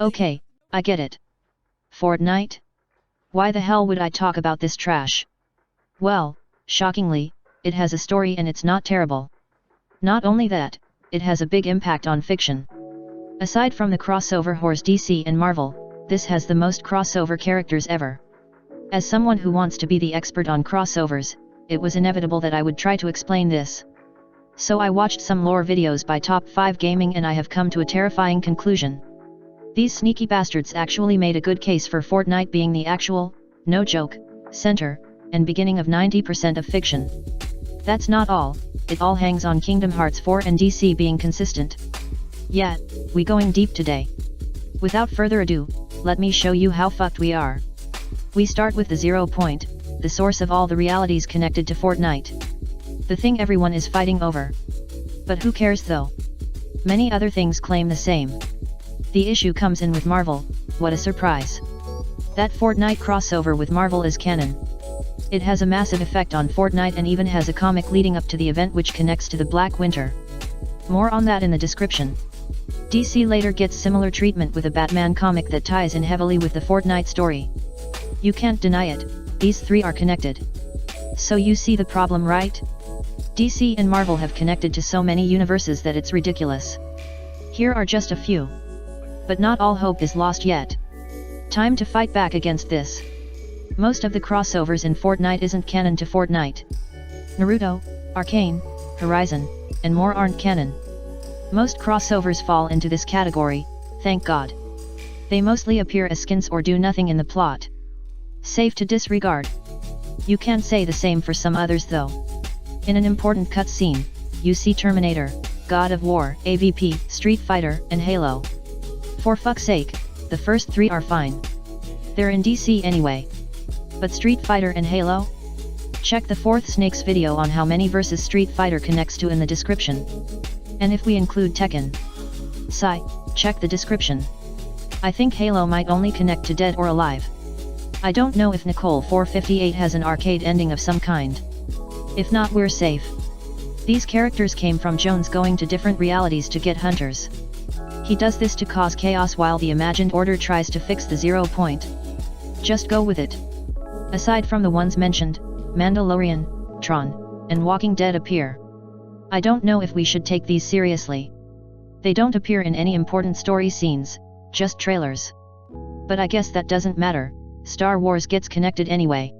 Okay, I get it. Fortnite? Why the hell would I talk about this trash? Well, shockingly, it has a story and it's not terrible. Not only that, it has a big impact on fiction. Aside from the crossover whores DC and Marvel, this has the most crossover characters ever. As someone who wants to be the expert on crossovers, it was inevitable that I would try to explain this. So I watched some lore videos by Top 5 Gaming and I have come to a terrifying conclusion. These sneaky bastards actually made a good case for Fortnite being the actual, no joke, center, and beginning of 90% of fiction. That's not all, it all hangs on Kingdom Hearts 4 and DC being consistent. Yeah, we going deep today. Without further ado, let me show you how fucked we are. We start with the 0 point, the source of all the realities connected to Fortnite. The thing everyone is fighting over. But who cares though? Many other things claim the same. The issue comes in with Marvel, what a surprise. That Fortnite crossover with Marvel is canon. It has a massive effect on Fortnite and even has a comic leading up to the event which connects to the Black Winter. More on that in the description. DC later gets similar treatment with a Batman comic that ties in heavily with the Fortnite story. You can't deny it, these three are connected. So you see the problem, right? DC and Marvel have connected to so many universes that it's ridiculous. Here are just a few. But not all hope is lost yet. Time to fight back against this. Most of the crossovers in Fortnite isn't canon to Fortnite. Naruto, Arcane, Horizon, and more aren't canon. Most crossovers fall into this category, thank God. They mostly appear as skins or do nothing in the plot. Safe to disregard. You can't say the same for some others though. In an important cutscene, you see Terminator, God of War, AVP, Street Fighter, and Halo. For fuck's sake, the first three are fine. They're in DC anyway. But Street Fighter and Halo? Check the Fourth Snakes video on how many versus Street Fighter connects to in the description. And if we include Tekken, Psy, check the description. I think Halo might only connect to Dead or Alive. I don't know if Nicole 458 has an arcade ending of some kind. If not, we're safe. These characters came from Jones going to different realities to get hunters. He does this to cause chaos while the imagined order tries to fix the 0 point. Just go with it. Aside from the ones mentioned, Mandalorian, Tron, and Walking Dead appear. I don't know if we should take these seriously. They don't appear in any important story scenes, just trailers. But I guess that doesn't matter, Star Wars gets connected anyway.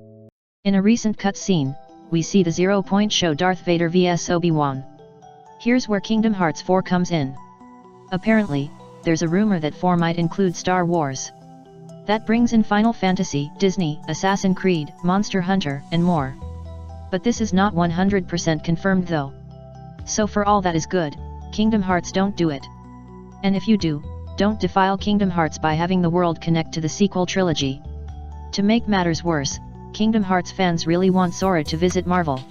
In a recent cutscene, we see the 0 point show Darth Vader vs Obi-Wan. Here's where Kingdom Hearts 4 comes in. Apparently, there's a rumor that 4 might include Star Wars. That brings in Final Fantasy, Disney, Assassin's Creed, Monster Hunter, and more. But this is not 100% confirmed though. So for all that is good, Kingdom Hearts don't do it. And if you do, don't defile Kingdom Hearts by having the world connect to the sequel trilogy. To make matters worse, Kingdom Hearts fans really want Sora to visit Marvel.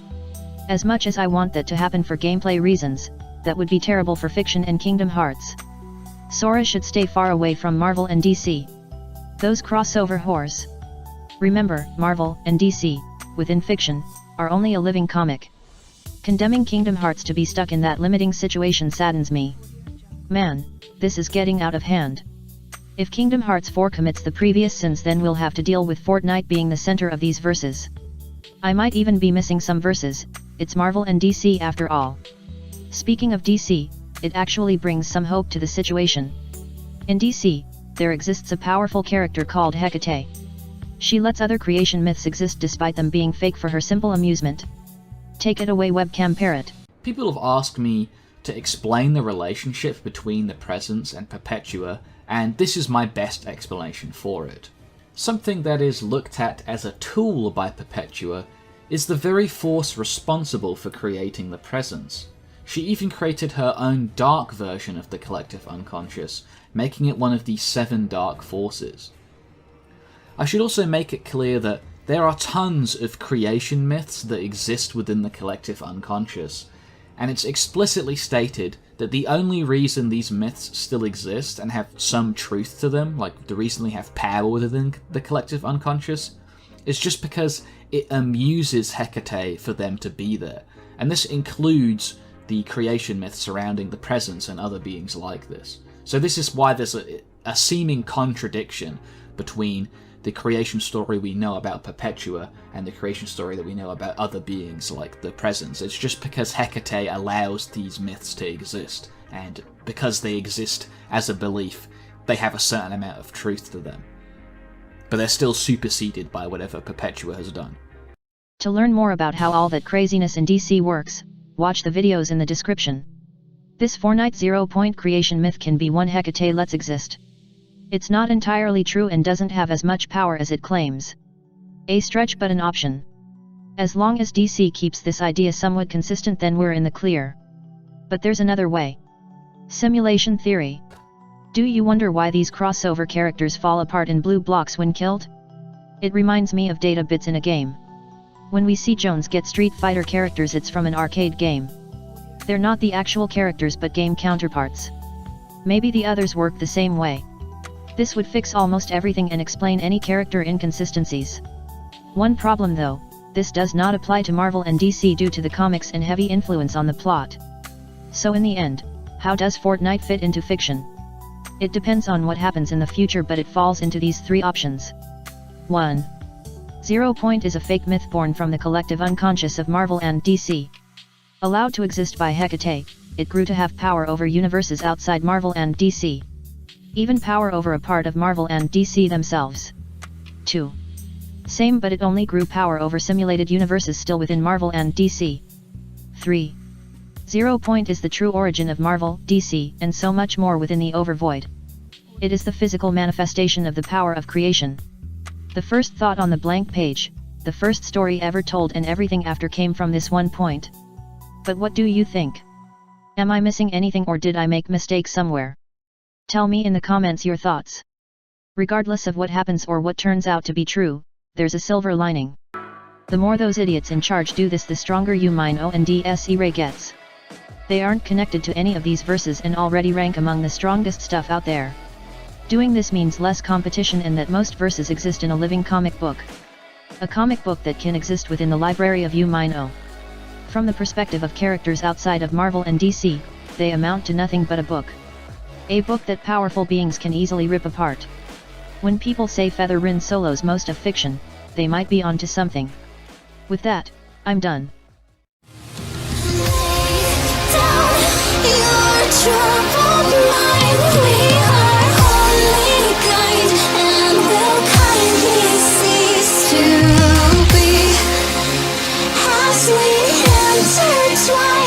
As much as I want that to happen for gameplay reasons, that would be terrible for fiction and Kingdom Hearts. Sora should stay far away from Marvel and DC. Those crossover whores. Remember, Marvel and DC, within fiction, are only a living comic. Condemning Kingdom Hearts to be stuck in that limiting situation saddens me. Man, this is getting out of hand. If Kingdom Hearts 4 commits the previous sins, then we'll have to deal with Fortnite being the center of these verses. I might even be missing some verses, it's Marvel and DC after all. Speaking of DC, it actually brings some hope to the situation. In DC, there exists a powerful character called Hecate. She lets other creation myths exist despite them being fake for her simple amusement. Take it away, webcam parrot. People have asked me to explain the relationship between the Presence and Perpetua, and this is my best explanation for it. Something that is looked at as a tool by Perpetua is the very force responsible for creating the Presence. She even created her own dark version of the collective unconscious, making it one of the 7 dark forces. I should also make it clear that there are tons of creation myths that exist within the collective unconscious, and it's explicitly stated that the only reason these myths still exist and have some truth to them, like the reason they have power within the collective unconscious, is just because it amuses Hecate for them to be there. And this includes the creation myths surrounding the Presence and other beings like this. So this is why there's a seeming contradiction between the creation story we know about Perpetua and the creation story that we know about other beings like the Presence. It's just because Hecate allows these myths to exist, and because they exist as a belief, they have a certain amount of truth to them. But they're still superseded by whatever Perpetua has done. To learn more about how all that craziness in DC works, watch the videos in the description. This Fortnite 0-point creation myth can be one Hecate lets exist. It's not entirely true and doesn't have as much power as it claims. A stretch but an option. As long as DC keeps this idea somewhat consistent, then we're in the clear. But there's another way. Simulation theory. Do you wonder why these crossover characters fall apart in blue blocks when killed? It reminds me of data bits in a game. When we see Jones get Street Fighter characters, it's from an arcade game. They're not the actual characters but game counterparts. Maybe the others work the same way. This would fix almost everything and explain any character inconsistencies. One problem though, this does not apply to Marvel and DC due to the comics and heavy influence on the plot. So in the end, how does Fortnite fit into fiction? It depends on what happens in the future, but it falls into these three options. 1. 0-point is a fake myth born from the collective unconscious of Marvel and DC. Allowed to exist by Hecate, it grew to have power over universes outside Marvel and DC. Even power over a part of Marvel and DC themselves. 2. Same, but it only grew power over simulated universes still within Marvel and DC. 3. 0-point is the true origin of Marvel, DC, and so much more within the Overvoid. It is the physical manifestation of the power of creation. The first thought on the blank page, the first story ever told, and everything after came from this one point. But what do you think? Am I missing anything, or did I make mistakes somewhere? Tell me in the comments your thoughts. Regardless of what happens or what turns out to be true, there's a silver lining. The more those idiots in charge do this, the stronger U-O and DSE gets. They aren't connected to any of these verses and already rank among the strongest stuff out there. Doing this means less competition, and that most verses exist in a living comic book. A comic book that can exist within the library of U-O. From the perspective of characters outside of Marvel and DC, they amount to nothing but a book. A book that powerful beings can easily rip apart. When people say Feather Rin Solo's most of fiction, they might be onto something. With that, I'm done. Intertwined.